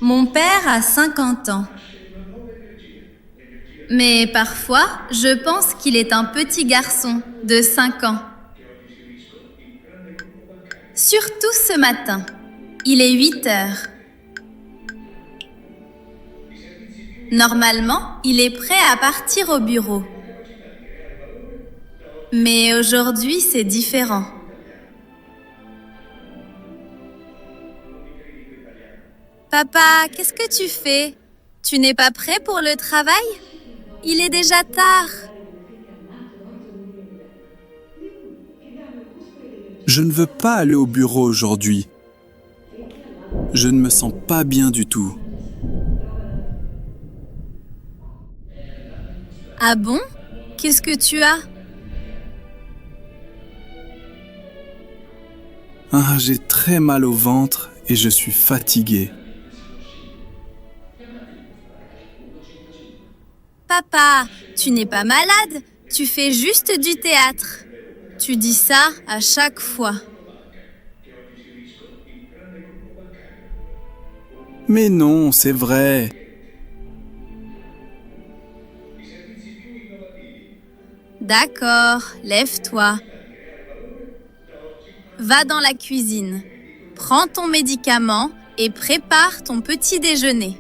Mon père a 50 ans. Mais parfois, je pense qu'il est un petit garçon de 5 ans. Surtout ce matin. Il est 8 heures. Normalement, il est prêt à partir au bureau. Mais aujourd'hui, c'est différent. Papa, qu'est-ce que tu fais? Tu n'es pas prêt pour le travail? Il est déjà tard. Je ne veux pas aller au bureau aujourd'hui. Je ne me sens pas bien du tout. Ah bon? Qu'est-ce que tu as? Ah, j'ai très mal au ventre et je suis fatigué. Papa, tu n'es pas malade, tu fais juste du théâtre. Tu dis ça à chaque fois. Mais non, c'est vrai. D'accord, lève-toi. Va dans la cuisine. Prends ton médicament et prépare ton petit déjeuner.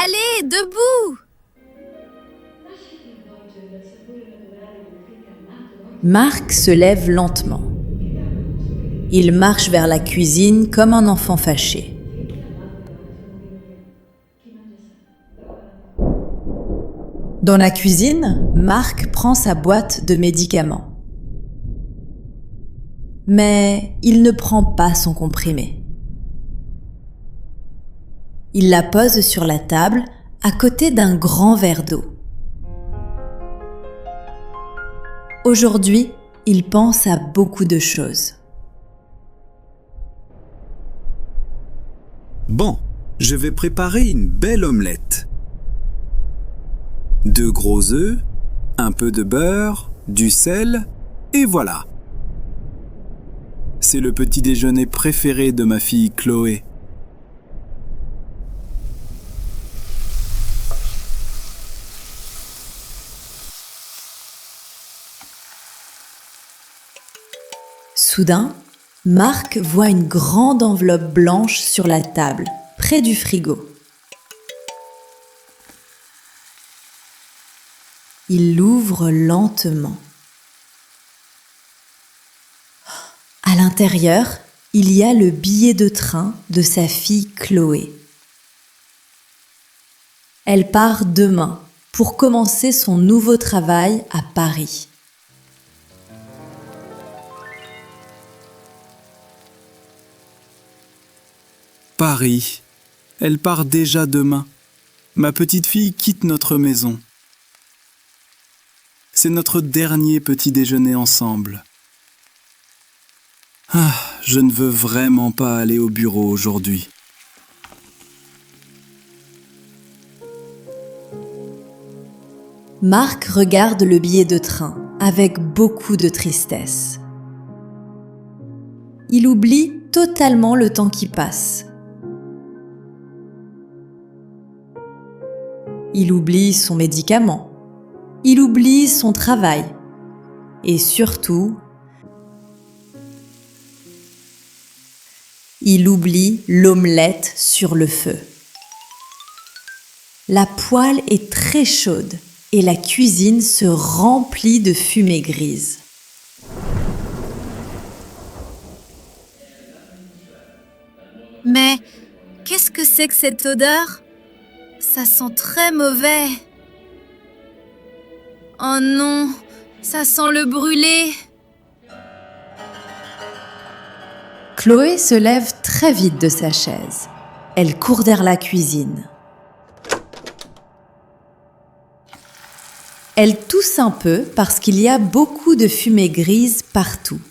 Allez, debout! Marc se lève lentement. Il marche vers la cuisine comme un enfant fâché. Dans la cuisine, Marc prend sa boîte de médicaments. Mais il ne prend pas son comprimé. Il la pose sur la table à côté d'un grand verre d'eau. Aujourd'hui, il pense à beaucoup de choses. Bon, je vais préparer une belle omelette. 2 gros œufs, un peu de beurre, du sel, et voilà. C'est le petit déjeuner préféré de ma fille Chloé. Soudain, Marc voit une grande enveloppe blanche sur la table, près du frigo. Il l'ouvre lentement. À l'intérieur, il y a le billet de train de sa fille Chloé. Elle part demain pour commencer son nouveau travail à Paris. Paris. Elle part déjà demain. Ma petite fille quitte notre maison. C'est notre dernier petit déjeuner ensemble. Ah, je ne veux vraiment pas aller au bureau aujourd'hui. Marc regarde le billet de train avec beaucoup de tristesse. Il oublie totalement le temps qui passe. Il oublie son médicament. Il oublie son travail. Et surtout, il oublie l'omelette sur le feu. La poêle est très chaude et la cuisine se remplit de fumée grise. Mais qu'est-ce que c'est que cette odeur? Ça sent très mauvais. Oh non, ça sent le brûlé. Chloé se lève très vite de sa chaise. Elle court vers la cuisine. Elle tousse un peu parce qu'il y a beaucoup de fumée grise partout.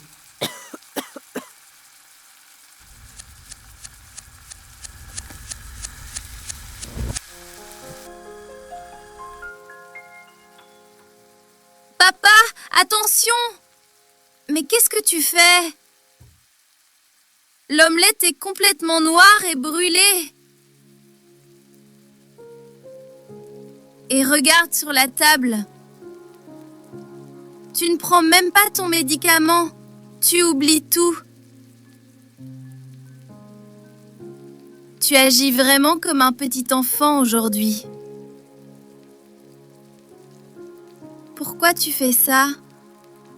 Papa, attention! Mais qu'est-ce que tu fais? L'omelette est complètement noire et brûlée. Et regarde sur la table. Tu ne prends même pas ton médicament. Tu oublies tout. Tu agis vraiment comme un petit enfant aujourd'hui. Pourquoi tu fais ça?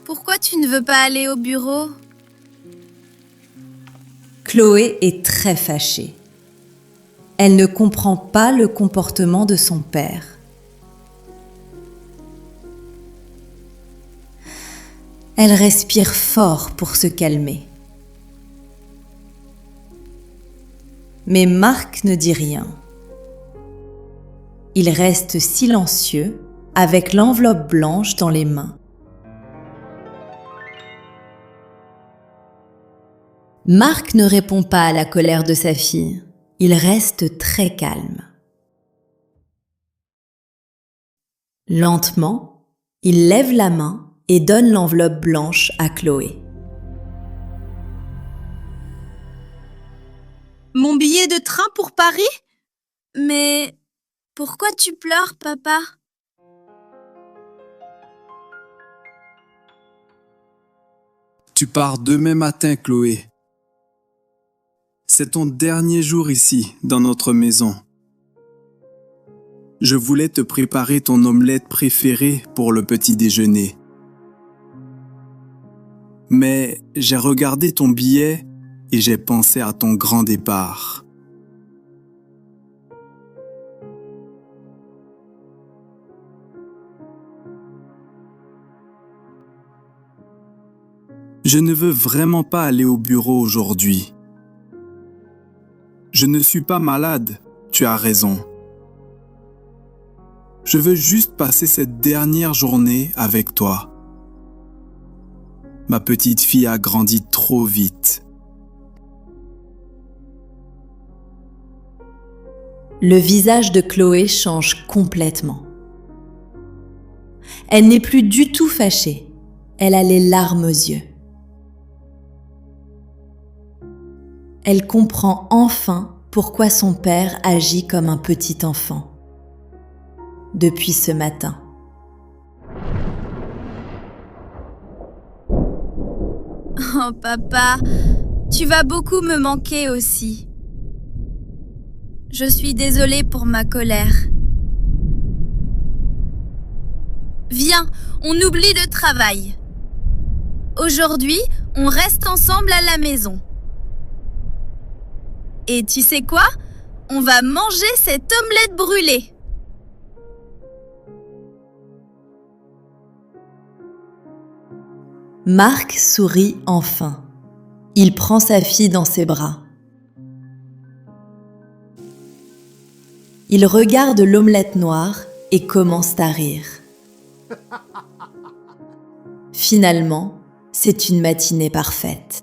Pourquoi tu ne veux pas aller au bureau? Chloé est très fâchée. Elle ne comprend pas le comportement de son père. Elle respire fort pour se calmer. Mais Marc ne dit rien. Il reste silencieux avec l'enveloppe blanche dans les mains. Marc ne répond pas à la colère de sa fille. Il reste très calme. Lentement, il lève la main et donne l'enveloppe blanche à Chloé. Mon billet de train pour Paris? Mais pourquoi tu pleures, papa? Tu pars demain matin, Chloé. C'est ton dernier jour ici, dans notre maison. Je voulais te préparer ton omelette préférée pour le petit déjeuner. Mais j'ai regardé ton billet et j'ai pensé à ton grand départ. Je ne veux vraiment pas aller au bureau aujourd'hui. Je ne suis pas malade, tu as raison. Je veux juste passer cette dernière journée avec toi. Ma petite fille a grandi trop vite. Le visage de Chloé change complètement. Elle n'est plus du tout fâchée. Elle a les larmes aux yeux. Elle comprend enfin pourquoi son père agit comme un petit enfant. Depuis ce matin. Oh papa, tu vas beaucoup me manquer aussi. Je suis désolée pour ma colère. Viens, on oublie le travail. Aujourd'hui, on reste ensemble à la maison. Et tu sais quoi? On va manger cette omelette brûlée. Marc sourit enfin. Il prend sa fille dans ses bras. Il regarde l'omelette noire et commence à rire. Finalement, c'est une matinée parfaite.